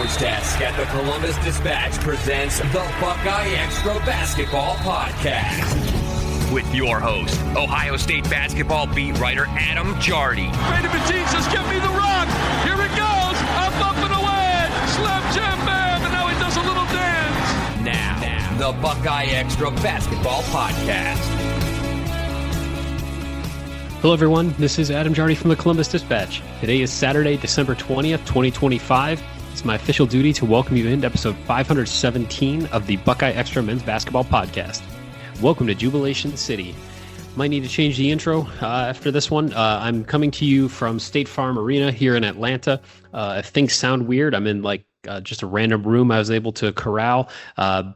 Sports Desk at the Columbus Dispatch presents the BuckeyeXtra Basketball Podcast. With your host, Ohio State basketball beat writer Adam Jardy. Brady Batiste says, "Give me the rock." Here it goes. Up and away. Slam jam bam. And now he does a little dance. Now, the BuckeyeXtra Basketball Podcast. Hello, everyone. This is Adam Jardy from the Columbus Dispatch. Today is Saturday, December 20th, 2025. It's my official duty to welcome you into episode 517 of the BuckeyeXtra Men's Basketball Podcast. Welcome to Jubilation City. Might need to change the intro after this one. I'm coming to you from State Farm Arena here in Atlanta. If things sound weird, I'm in just a random room I was able to corral. Wanted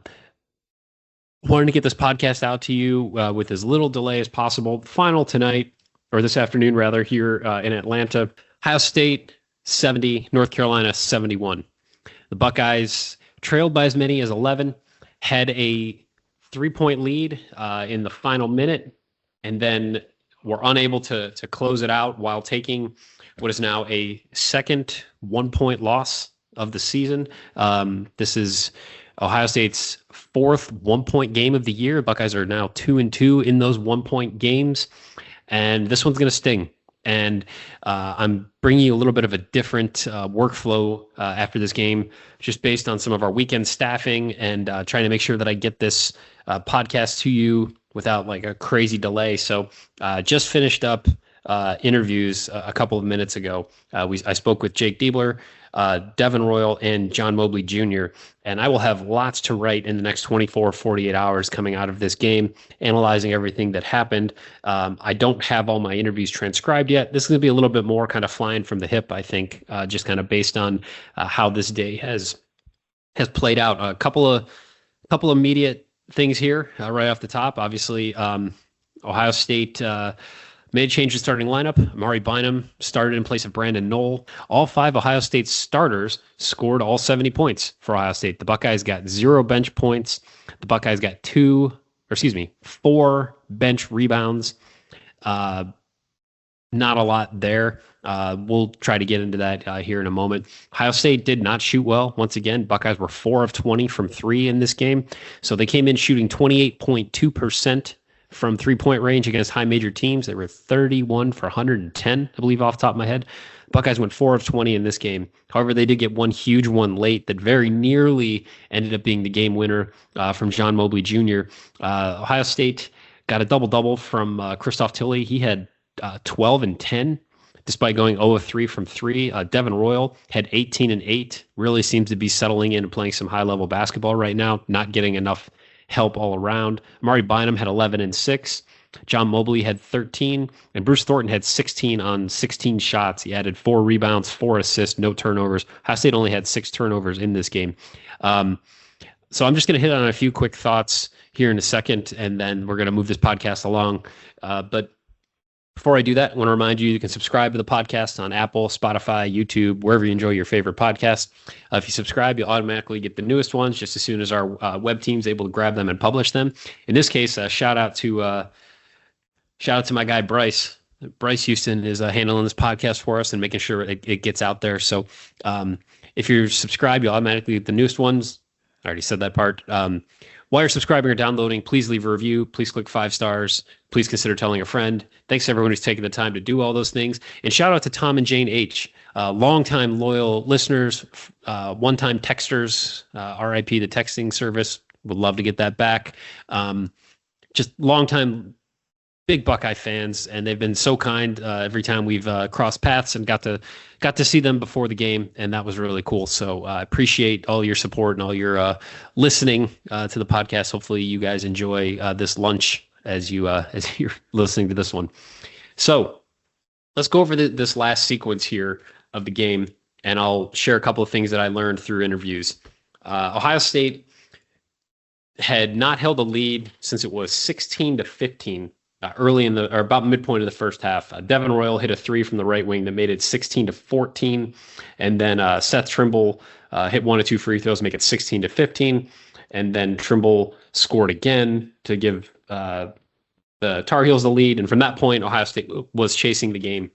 to get this podcast out to you with as little delay as possible. Final tonight, or this afternoon rather, here in Atlanta. Ohio State 70, North Carolina 71. The Buckeyes trailed by as many as 11, had a 3-point lead in the final minute, and then were unable to close it out while taking what is now a second 1-point loss of the season. This is Ohio State's fourth 1-point game of the year. Buckeyes are now 2-2 in those 1-point games. And this one's going to sting. And I'm bringing you a little bit of a different workflow after this game, just based on some of our weekend staffing and trying to make sure that I get this podcast to you without like a crazy delay. So just finished up interviews a couple of minutes ago. I spoke with Jake Diebler, Devin Royal, and John Mobley Jr., and I will have lots to write in the next 24, 48 hours coming out of this game, analyzing everything that happened. I don't have all my interviews transcribed yet. This is going to be a little bit more kind of flying from the hip, I think, just kind of based on how this day has played out. A couple of immediate things here right off the top. Obviously, Ohio State made a change in starting lineup. Amari Bynum started in place of Brandon Knoll. All 5 Ohio State starters scored all 70 points for Ohio State. The Buckeyes got 0 bench points. The Buckeyes got 4 bench rebounds. Not a lot there. We'll try to get into that here in a moment. Ohio State did not shoot well. Once again, Buckeyes were 4 of 20 from 3 in this game. So they came in shooting 28.2% from 3-point range against high major teams. They were 31 for 110, I believe, off the top of my head. Buckeyes went 4 of 20 in this game. However, they did get one huge one late that very nearly ended up being the game winner from John Mobley Jr. Ohio State got a double-double from Christoph Tilley. He had 12 and 10, despite going 0 of 3 from 3. Devin Royal had 18 and 8. Really seems to be settling in and playing some high-level basketball right now, not getting enough help all around. Amari Bynum had 11 and 6. John Mobley had 13, and Bruce Thornton had 16 on 16 shots. He added 4 rebounds, 4 assists, no turnovers. Ohio State only had 6 turnovers in this game. So I'm just going to hit on a few quick thoughts here in a second, and then we're going to move this podcast along. But before I do that, I want to remind you can subscribe to the podcast on Apple, Spotify, YouTube, wherever you enjoy your favorite podcast. If you subscribe, you'll automatically get the newest ones just as soon as our web team's able to grab them and publish them. In this case, shout out to my guy Bryce. Bryce Houston is handling this podcast for us and making sure it gets out there. So if you're subscribed, you'll automatically get the newest ones. I already said that part. While you're subscribing or downloading, please leave a review. Please click 5 stars. Please consider telling a friend. Thanks to everyone who's taken the time to do all those things. And shout out to Tom and Jane H., longtime loyal listeners, one-time texters, RIP the texting service. Would love to get that back. Just longtime big Buckeye fans, and they've been so kind every time we've crossed paths and got to see them before the game, and that was really cool. So I appreciate all your support and all your listening to the podcast. Hopefully you guys enjoy this lunch as you're listening to this one. So let's go over this last sequence here of the game, and I'll share a couple of things that I learned through interviews. Ohio State had not held a lead since it was 16-15 early in or about midpoint of the first half. Devin Royal hit a 3 from the right wing that made it 16-14, and then Seth Trimble hit 1 or 2 free throws, make it 16-15, and then Trimble scored again to give the Tar Heels the lead. And from that point, Ohio State was chasing the game,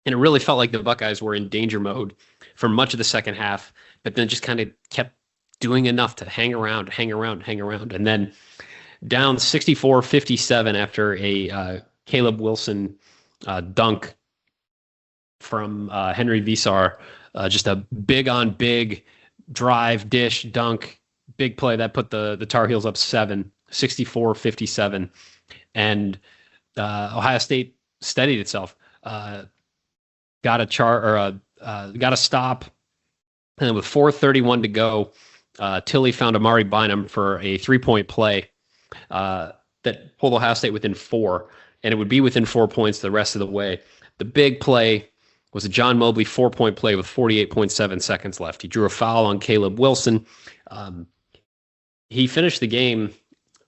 and it really felt like the Buckeyes were in danger mode for much of the second half. but then just kind of kept doing enough to hang around. And then down 64-57 after a Caleb Wilson dunk from Henry Visar, just a big on big drive, dish, dunk, big play that put the Tar Heels up 64-57. And Ohio State steadied itself, got a stop. And then with 4:31 to go, Tilly found Amari Bynum for a 3-point play that pulled Ohio State within 4, and it would be within 4 points the rest of the way. The big play was a John Mobley 4-point play with 48.7 seconds left. He drew a foul on Caleb Wilson. He finished the game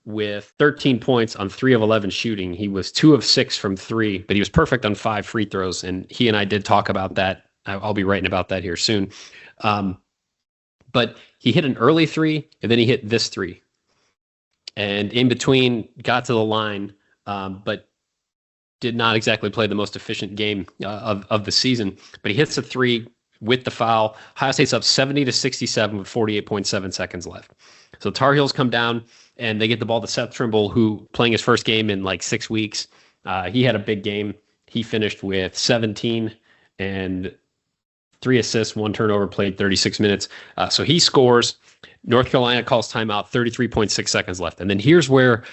with 13 points on 3 of 11 shooting. He was 2 of 6 from 3, but he was perfect on 5 free throws, and he and I did talk about that. I'll be writing about that here soon. But he hit an early 3, and then he hit this 3. And in between, got to the line, but did not exactly play the most efficient game of the season. But he hits a 3 with the foul. Ohio State's up 70-67 with 48.7 seconds left. So Tar Heels come down, and they get the ball to Seth Trimble, who playing his first game in like 6 weeks. He had a big game. He finished with 17 and 3 assists, 1 turnover, played 36 minutes. So he scores. North Carolina calls timeout, 33.6 seconds left. And then here's where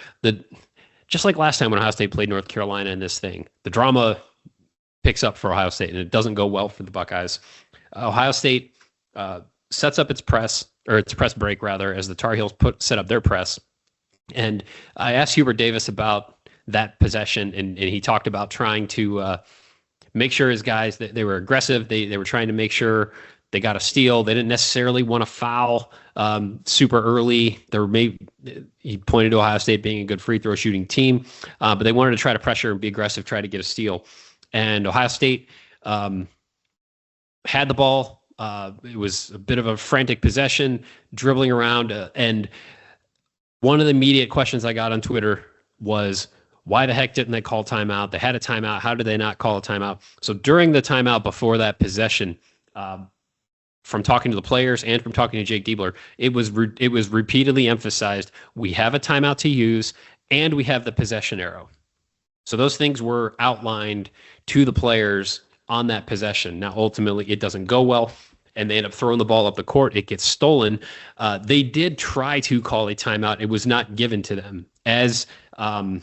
just like last time when Ohio State played North Carolina in this thing, the drama picks up for Ohio State, and it doesn't go well for the Buckeyes. Ohio State sets up its press break, rather, as the Tar Heels set up their press. And I asked Hubert Davis about that possession, and he talked about trying to make sure his guys, that they were aggressive. They were trying to make sure they got a steal. They didn't necessarily want to foul super early. He pointed to Ohio State being a good free throw shooting team, but they wanted to try to pressure and be aggressive, try to get a steal. And Ohio State had the ball. It was a bit of a frantic possession, dribbling around. And one of the immediate questions I got on Twitter was, why the heck didn't they call timeout? They had a timeout. How did they not call a timeout? So during the timeout before that possession, from talking to the players and from talking to Jake Diebler, it was repeatedly emphasized, we have a timeout to use and we have the possession arrow. So those things were outlined to the players on that possession. Now, ultimately, it doesn't go well, and they end up throwing the ball up the court. It gets stolen. They did try to call a timeout. It was not given to them. As I'm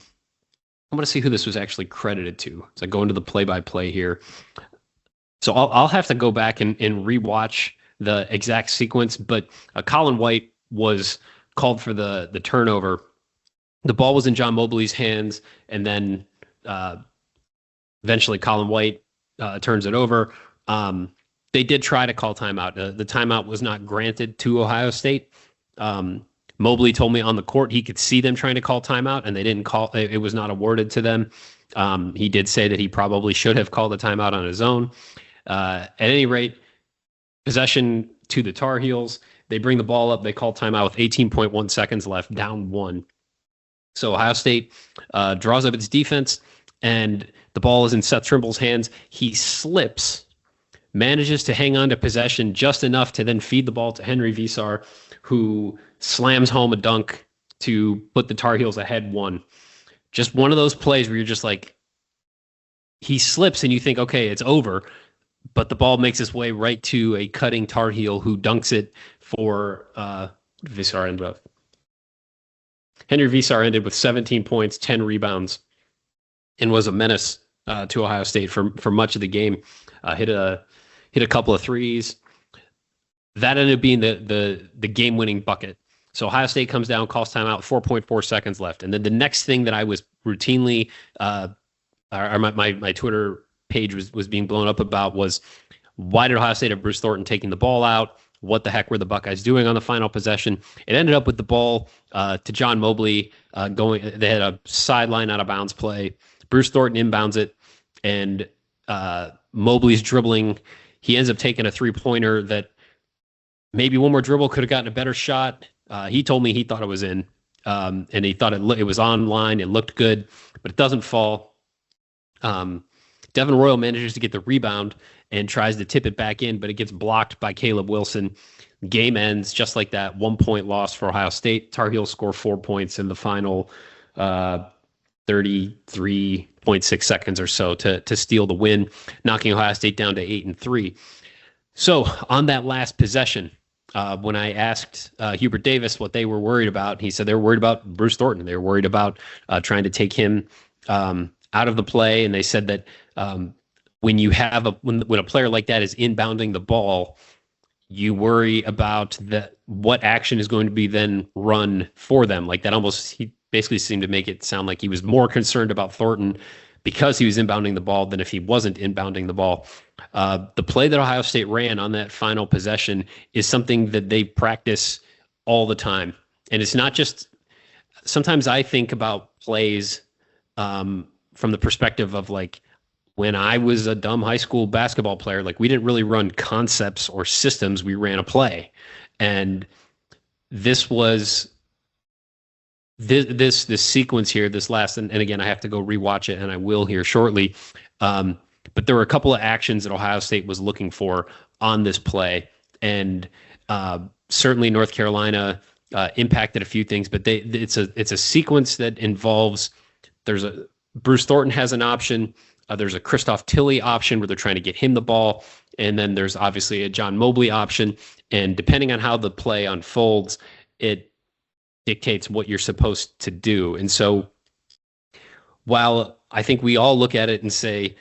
going to see who this was actually credited to. So I go into the play-by-play here. So I'll have to go back and rewatch the exact sequence, but Colin White was called for the turnover. The ball was in John Mobley's hands, and then eventually Colin White turns it over. They did try to call timeout. The timeout was not granted to Ohio State. Mobley told me on the court he could see them trying to call timeout, and they didn't call. It was not awarded to them. He did say that he probably should have called a timeout on his own. At any rate, possession to the Tar Heels. They bring the ball up. They call timeout with 18.1 seconds left, down 1. So Ohio State draws up its defense, and the ball is in Seth Trimble's hands. He slips, manages to hang on to possession just enough to then feed the ball to Henry Visar, who slams home a dunk to put the Tar Heels ahead 1. Just one of those plays where you're just like, he slips and you think, okay, it's over. But the ball makes its way right to a cutting Tar Heel who dunks it for Visar ended up. Henry Visar ended with 17 points, 10 rebounds, and was a menace to Ohio State for much of the game. Hit a couple of threes. That ended up being the game-winning bucket. So Ohio State comes down, calls timeout, 4.4 seconds left. And then the next thing that I was routinely, my Twitter page was being blown up about was, why did Ohio State have Bruce Thornton taking the ball out? What the heck were the Buckeyes doing on the final possession? It ended up with the ball to John Mobley going. They had a sideline out of bounds play. Bruce Thornton inbounds it, and Mobley's dribbling. He ends up taking a 3-pointer that maybe one more dribble could have gotten a better shot. He told me he thought it was in, and he thought it was online. It looked good, but it doesn't fall. Devin Royal manages to get the rebound, and tries to tip it back in, but it gets blocked by Caleb Wilson. Game ends just like that. 1 point loss for Ohio State. Tar Heels score 4 points in the final 33.6 seconds or so to steal the win, knocking Ohio State down to 8-3. So on that last possession, when I asked Hubert Davis what they were worried about, he said they were worried about Bruce Thornton. They were worried about trying to take him out of the play, and they said that when you have when a player like that is inbounding the ball, you worry about what action is going to be then run for them. Like that almost, he basically seemed to make it sound like he was more concerned about Thornton because he was inbounding the ball than if he wasn't inbounding the ball. The play that Ohio State ran on that final possession is something that they practice all the time. And it's not just, sometimes I think about plays from the perspective of like, when I was a dumb high school basketball player, like we didn't really run concepts or systems, we ran a play. And this was this sequence here, this last, and again, I have to go rewatch it, and I will here shortly. But there were a couple of actions that Ohio State was looking for on this play, and certainly North Carolina impacted a few things. But it's a sequence that involves, Bruce Thornton has an option. There's a Christoph Tilley option where they're trying to get him the ball. And then there's obviously a John Mobley option. And depending on how the play unfolds, it dictates what you're supposed to do. And so while I think we all look at it and say,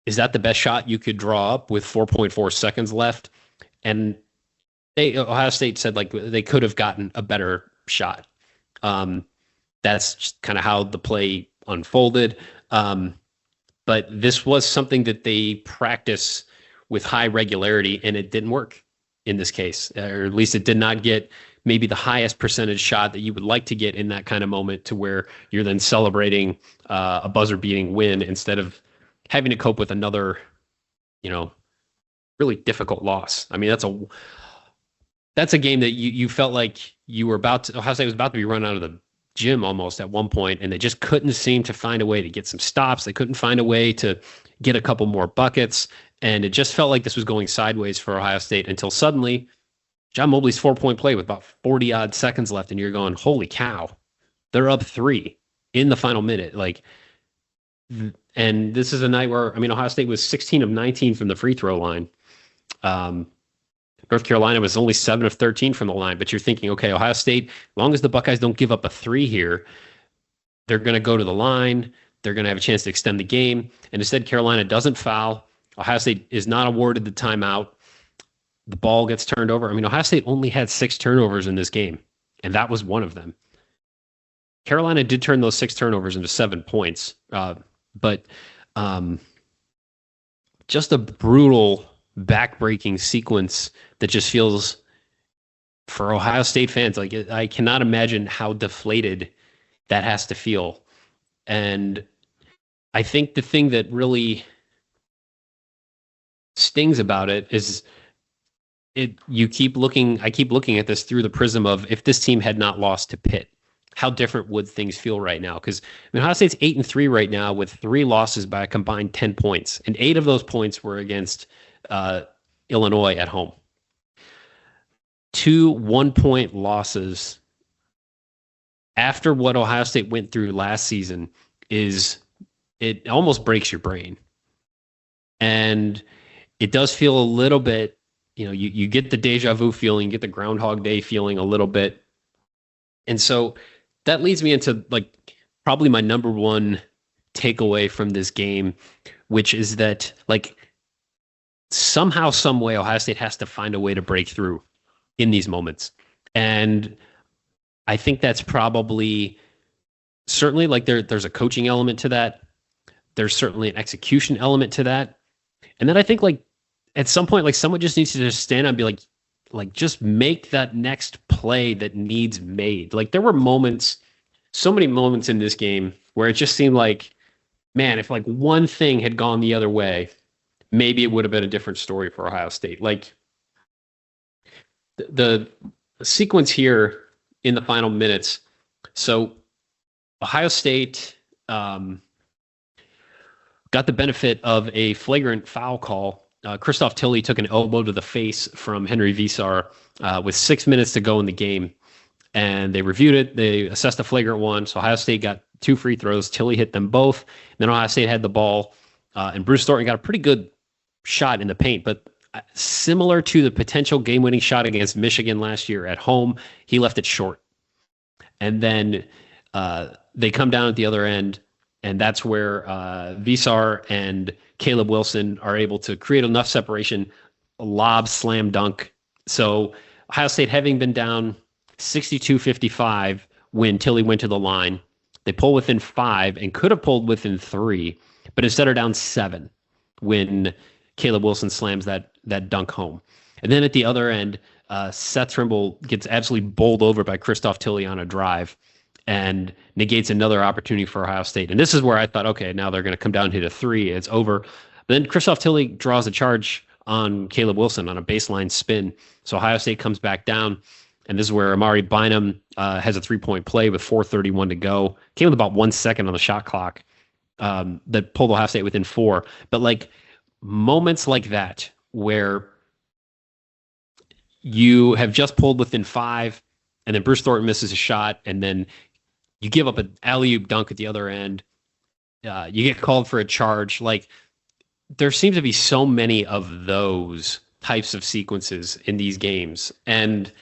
is that the best shot you could draw up with 4.4 seconds left? And Ohio State said like they could have gotten a better shot. That's just kind of how the play unfolded. But this was something that they practice with high regularity, and it didn't work in this case, or at least it did not get maybe the highest percentage shot that you would like to get in that kind of moment, to where you're then celebrating a buzzer-beating win instead of having to cope with another, really difficult loss. I mean, that's a game that you felt like you were Ohio State was about to be run out of the gym almost at one point, and they just couldn't seem to find a way to get some stops. They couldn't find a way to get a couple more buckets, and it just felt like this was going sideways for Ohio State until suddenly John Mobley's 4-point play with about 40-odd seconds left, and you're going, holy cow, they're up 3 in the final minute. And this is a night where, Ohio State was 16 of 19 from the free throw line. North Carolina was only 7 of 13 from the line, but you're thinking, okay, Ohio State, as long as the Buckeyes don't give up a 3 here, they're going to go to the line. They're going to have a chance to extend the game. And instead, Carolina doesn't foul. Ohio State is not awarded the timeout. The ball gets turned over. Ohio State only had 6 turnovers in this game, and that was one of them. Carolina did turn those 6 turnovers into 7 points, but just a brutal, backbreaking sequence that just feels, for Ohio State fans, like I cannot imagine how deflated that has to feel. And I think the thing that really stings about it is I keep looking at this through the prism of, if this team had not lost to Pitt, how different would things feel right now? Because Ohio State's 8-3 right now with 3 losses by a combined 10 points, and 8 of those points were against Illinois at home. 2 1-point losses after what Ohio State went through last season it almost breaks your brain. And it does feel a little bit, you get the deja vu feeling, you get the Groundhog Day feeling a little bit. And so that leads me into probably my number one takeaway from this game, which is that somehow, some way, Ohio State has to find a way to break through in these moments. And I think that's probably certainly there's a coaching element to that. There's certainly an execution element to that. And then I think at some point, someone just needs to just stand up and be just make that next play that needs made. There were moments, so many moments in this game where it just seemed like, man, if one thing had gone the other way, maybe it would have been a different story for Ohio State. The sequence here in the final minutes. So Ohio State got the benefit of a flagrant foul call Christoph Tilly took an elbow to the face from Henry Visar with 6 minutes to go in the game. And they reviewed it. They assessed a flagrant one. So Ohio State got 2 free throws. Tilly hit them both. Then Ohio State had the ball. And Bruce Thornton got a pretty good shot in the paint. But similar to the potential game-winning shot against Michigan last year at home, he left it short. And then they come down at the other end. And that's where Visar and Caleb Wilson are able to create enough separation, lob, slam, dunk. So Ohio State, having been down 62-55 when Tilly went to the line, they pull within 5 and could have pulled within 3, but instead are down 7 when Caleb Wilson slams that dunk home. And then at the other end, Seth Trimble gets absolutely bowled over by Christoph Tilly on a drive and negates another opportunity for Ohio State. And this is where I thought, okay, now they're going to come down and hit a 3. It's over. But then Christoph Tilly draws a charge on Caleb Wilson on a baseline spin. So Ohio State comes back down. And this is where Amari Bynum has a 3-point play with 4:31 to go. Came with about 1 second on the shot clock that pulled Ohio State within 4. But like moments like that where you have just pulled within 5 and then Bruce Thornton misses a shot and then you give up an alley-oop dunk at the other end. You get called for a charge. Like there seems to be so many of those types of sequences in these games. And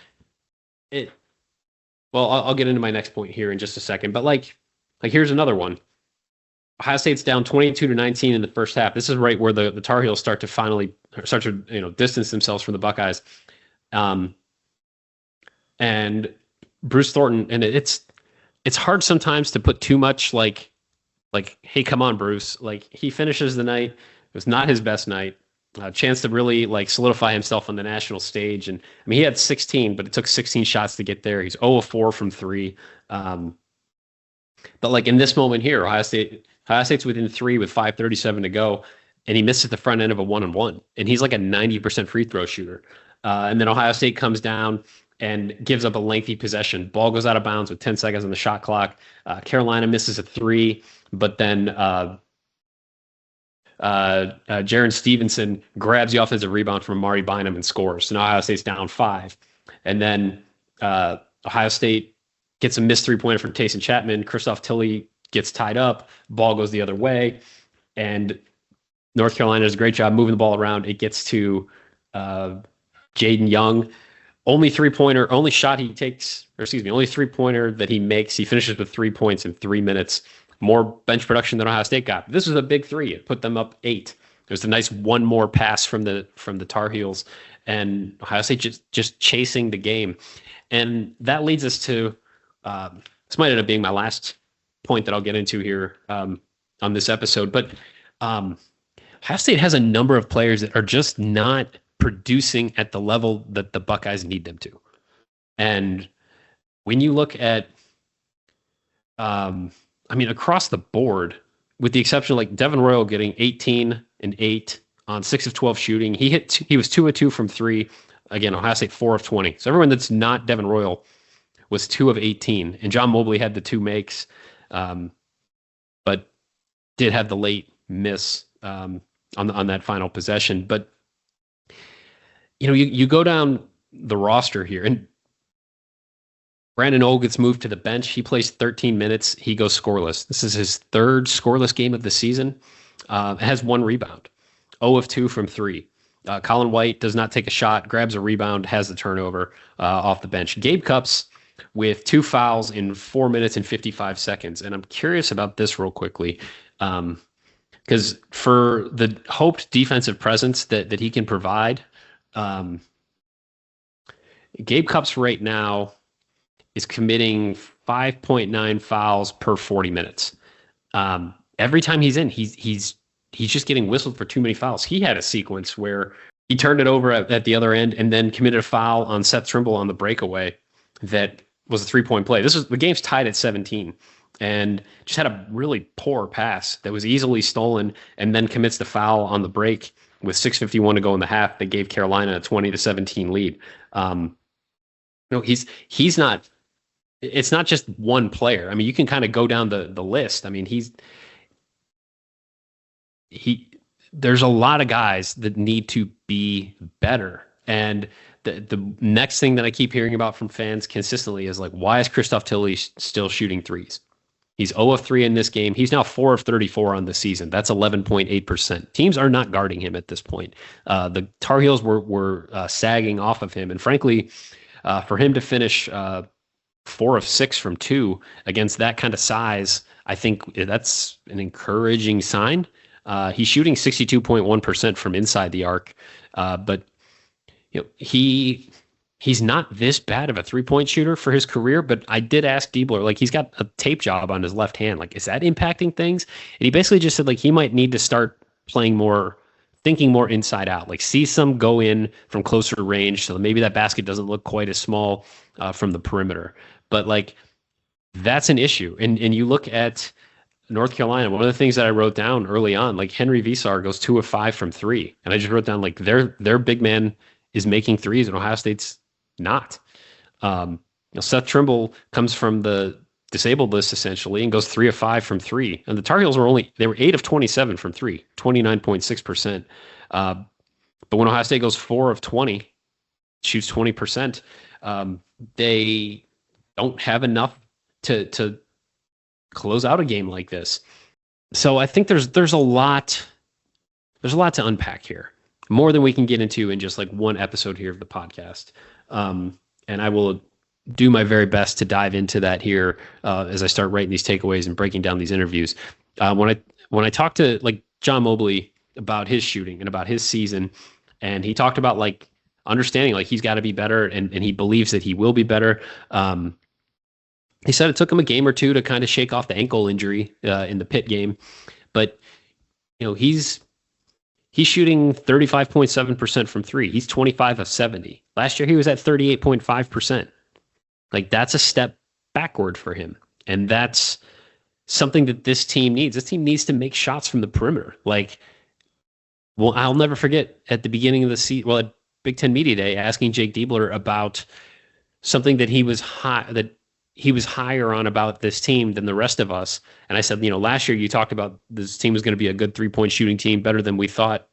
I'll get into my next point here in just a second. But like here's another one. Ohio State's down 22-19 in the first half. This is right where the Tar Heels start to distance themselves from the Buckeyes. And Bruce Thornton, and it's hard sometimes to put too much like, hey, come on, Bruce. Like he finishes the night. It was not his best night. A chance to really like solidify himself on the national stage. And I mean, he had 16, but it took 16 shots to get there. He's 0 of 4 from 3. But like in this moment here, Ohio State's within 3 with 5:37 to go, and he misses the front end of a 1-on-1. And he's like a 90% free throw shooter. And then Ohio State comes down and gives up a lengthy possession. Ball goes out of bounds with 10 seconds on the shot clock. Carolina misses a 3, but then Jaron Stevenson grabs the offensive rebound from Amari Bynum and scores. So now Ohio State's down 5. And then Ohio State gets a missed 3-pointer from Tayson Chapman. Christoph Tilly gets tied up. Ball goes the other way. And North Carolina does a great job moving the ball around. It gets to Jaden Young. Only 3-pointer that he makes. He finishes with 3 points in 3 minutes. More bench production than Ohio State got. This was a big 3. It put them up 8. It was a nice one more pass from the Tar Heels, and Ohio State just chasing the game. And that leads us to this might end up being my last point that I'll get into here on this episode. But Ohio State has a number of players that are just not producing at the level that the Buckeyes need them to. And when you look at across the board, with the exception of like Devin Royal getting 18 and 8 on 6 of 12 shooting, he was 2 of 2 from 3. Again, Ohio State 4 of 20. So everyone that's not Devin Royal was 2 of 18, and John Mobley had the 2 makes, but did have the late miss on that final possession. But you go down the roster here, and Brandon O gets moved to the bench. He plays 13 minutes. He goes scoreless. This is his 3rd scoreless game of the season. Has 1 rebound. 0 of 2 from 3. Colin White does not take a shot, grabs a rebound, has the turnover off the bench. Gabe Cupps with 2 fouls in 4 minutes and 55 seconds. And I'm curious about this real quickly, because for the hoped defensive presence that he can provide, Gabe Cupps right now is committing 5.9 fouls per 40 minutes. Every time he's in, he's just getting whistled for too many fouls. He had a sequence where he turned it over at the other end and then committed a foul on Seth Trimble on the breakaway that was a 3-point play. The game's tied at 17, and just had a really poor pass that was easily stolen, and then commits the foul on the break with 6:51 to go in the half that gave Carolina a 20-17 lead. He's not. It's not just one player. I mean, you can kind of go down the list. I mean, there's a lot of guys that need to be better. And the next thing that I keep hearing about from fans consistently is like, why is Christoph Tilley still shooting threes? He's 0 of 3 in this game. He's now 4 of 34 on the season. That's 11.8%. Teams are not guarding him at this point. The Tar Heels were sagging off of him. And frankly, for him to finish 4 of 6 from 2 against that kind of size, I think that's an encouraging sign. He's shooting 62.1% from inside the arc, but he's not this bad of a 3-point shooter for his career. But I did ask Diebler, like, he's got a tape job on his left hand. Like, is that impacting things? And he basically just said, like, he might need to start thinking more inside out, like see some go in from closer range. So maybe that basket doesn't look quite as small from the perimeter. But like, that's an issue. And you look at North Carolina, one of the things that I wrote down early on, like Henry Visar goes 2 of 5 from 3. And I just wrote down like their big man is making threes and Ohio State's not. Seth Trimble comes from the disabled list essentially and goes 3 of 5 from 3. And the Tar Heels were 8 of 27 from 3, 29.6%. But when Ohio State goes 4 of 20, shoots 20%, they don't have enough to close out a game like this. So I think there's a lot to unpack here, more than we can get into in just like one episode here of the podcast. And I will do my very best to dive into that here as I start writing these takeaways and breaking down these interviews. When I talked to like John Mobley about his shooting and about his season, and he talked about like understanding like he's got to be better and he believes that he will be better. He said it took him a game or two to kind of shake off the ankle injury in the Pitt game, but he's shooting 35.7% from 3. He's 25 of 70. Last year he was at 38.5%. Like, that's a step backward for him. And that's something that this team needs. This team needs to make shots from the perimeter. Like, well, I'll never forget at the beginning of the season, at Big Ten Media Day, asking Jake Diebler about something that he was higher on about this team than the rest of us. And I said, last year you talked about this team was going to be a good 3-point shooting team, better than we thought.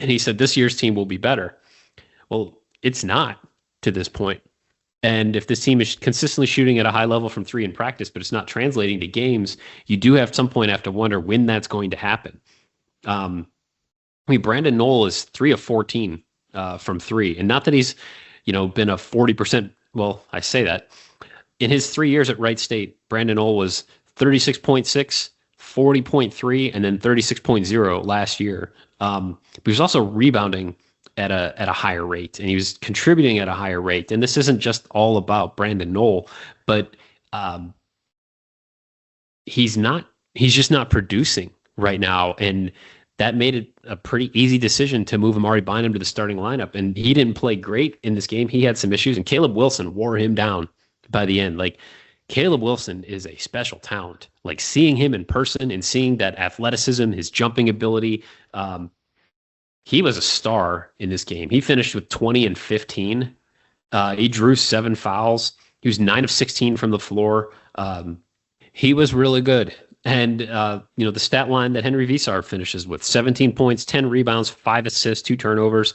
And he said, this year's team will be better. Well, it's not to this point. And if this team is consistently shooting at a high level from 3 in practice, but it's not translating to games, you do have some point have to wonder when that's going to happen. Brandon Knoll is 3 of 14 from 3. And not that he's, been a 40%. Well, I say that. In his 3 years at Wright State, Brandon Knoll was 36.6, 40.3, and then 36.0 last year. But he was also rebounding at a higher rate, and he was contributing at a higher rate. And this isn't just all about Brandon Knoll, but he's just not producing right now. And that made it a pretty easy decision to move Amari Bynum to the starting lineup. And he didn't play great in this game. He had some issues, and Caleb Wilson wore him down by the end. Like, Caleb Wilson is a special talent. Like, seeing him in person and seeing that athleticism, his jumping ability, he was a star in this game. He finished with 20 and 15. He drew 7 fouls. He was 9 of 16 from the floor. He was really good. And, the stat line that Henry Visar finishes with: 17 points, 10 rebounds, 5 assists, 2 turnovers.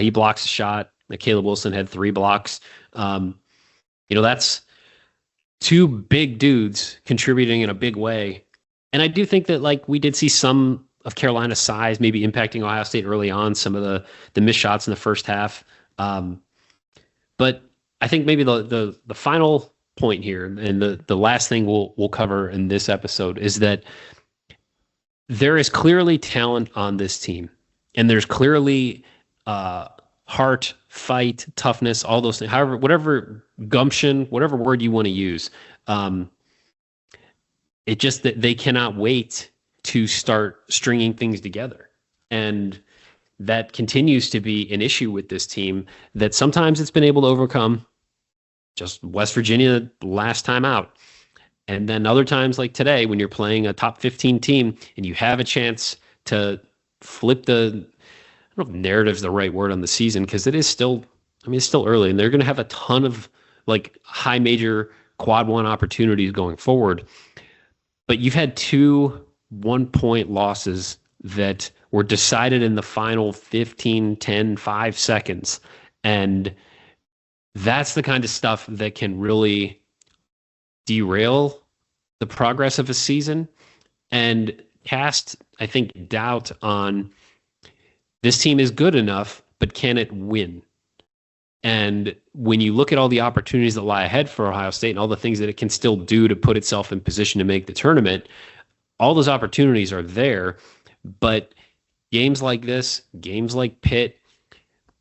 He blocks a shot. Caleb Wilson had 3 blocks. That's 2 big dudes contributing in a big way. And I do think that, like, we did see some of Carolina's size maybe impacting Ohio State early on, some of the missed shots in the first half. But I think maybe the final point here, and the last thing we'll cover in this episode, is that there is clearly talent on this team, and there's clearly heart, fight, toughness, all those things, however, whatever, gumption, whatever word you want to use. It just that they cannot wait to start stringing things together. And that continues to be an issue with this team that sometimes it's been able to overcome, just West Virginia last time out. And then other times, like today, when you're playing a top 15 team and you have a chance to flip the, I don't know if narrative's the right word on the season, because it is still, it's still early, and they're going to have a ton of like high major quad one opportunities going forward. But you've had 2 1-point losses that were decided in the final 15, 10, 5 seconds. And that's the kind of stuff that can really derail the progress of a season and cast, I think, doubt on this team is good enough, but can it win? And when you look at all the opportunities that lie ahead for Ohio State and all the things that it can still do to put itself in position to make the tournament, all those opportunities are there. But games like this, games like Pitt,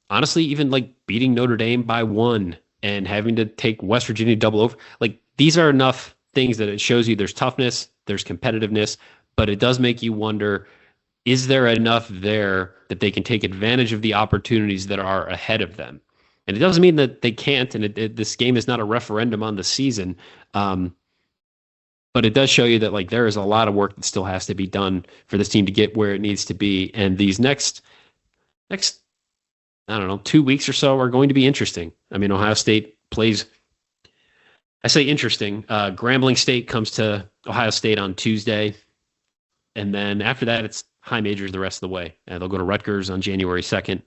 honestly, even like beating Notre Dame by 1 and having to take West Virginia double over, like these are enough things that it shows you there's toughness, there's competitiveness, but it does make you wonder, is there enough there that they can take advantage of the opportunities that are ahead of them? And it doesn't mean that they can't, and this game is not a referendum on the season, but it does show you that like there is a lot of work that still has to be done for this team to get where it needs to be. And these next, I don't know, 2 weeks or so are going to be interesting. I mean, Ohio State plays, I say interesting. Grambling State comes to Ohio State on Tuesday, and then after that, it's high majors the rest of the way. And they'll go to Rutgers on January 2nd.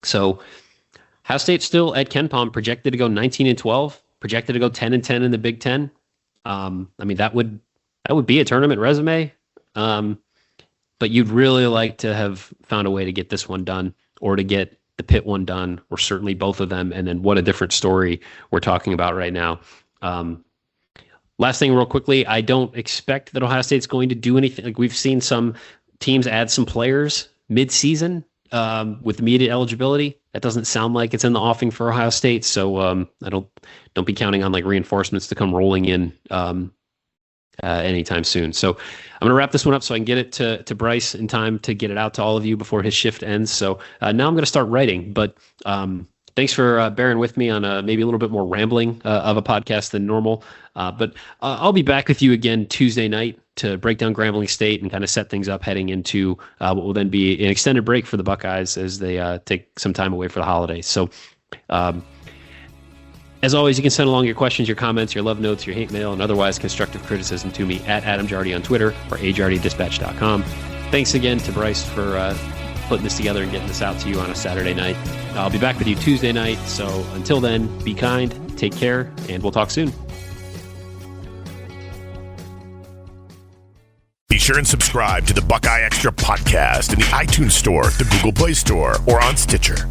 So Ohio State still at KenPom projected to go 19-12, projected to go 10-10 in the Big Ten. I mean, that would be a tournament resume. But you'd really like to have found a way to get this one done, or to get the Pitt one done, or certainly both of them. And then what a different story we're talking about right now. Last thing real quickly, I don't expect that Ohio State's going to do anything. Like, we've seen some teams add some players mid-season with immediate eligibility. That doesn't sound like it's in the offing for Ohio State. So I don't be counting on like reinforcements to come rolling in anytime soon. So I'm going to wrap this one up so I can get it to Bryce in time to get it out to all of you before his shift ends. So now I'm going to start writing, but thanks for bearing with me on maybe a little bit more rambling of a podcast than normal. But I'll be back with you again Tuesday night to break down Grambling State and kind of set things up heading into what will then be an extended break for the Buckeyes as they take some time away for the holidays. So as always, you can send along your questions, your comments, your love notes, your hate mail, and otherwise constructive criticism to me at Adam Jardy on Twitter or ajardyddispatch.com. Thanks again to Bryce for putting this together and getting this out to you on a Saturday night. I'll be back with you Tuesday night. So until then, be kind, take care, and we'll talk soon. Be sure and subscribe to the Buckeye Extra podcast in the iTunes Store, the Google Play Store, or on Stitcher.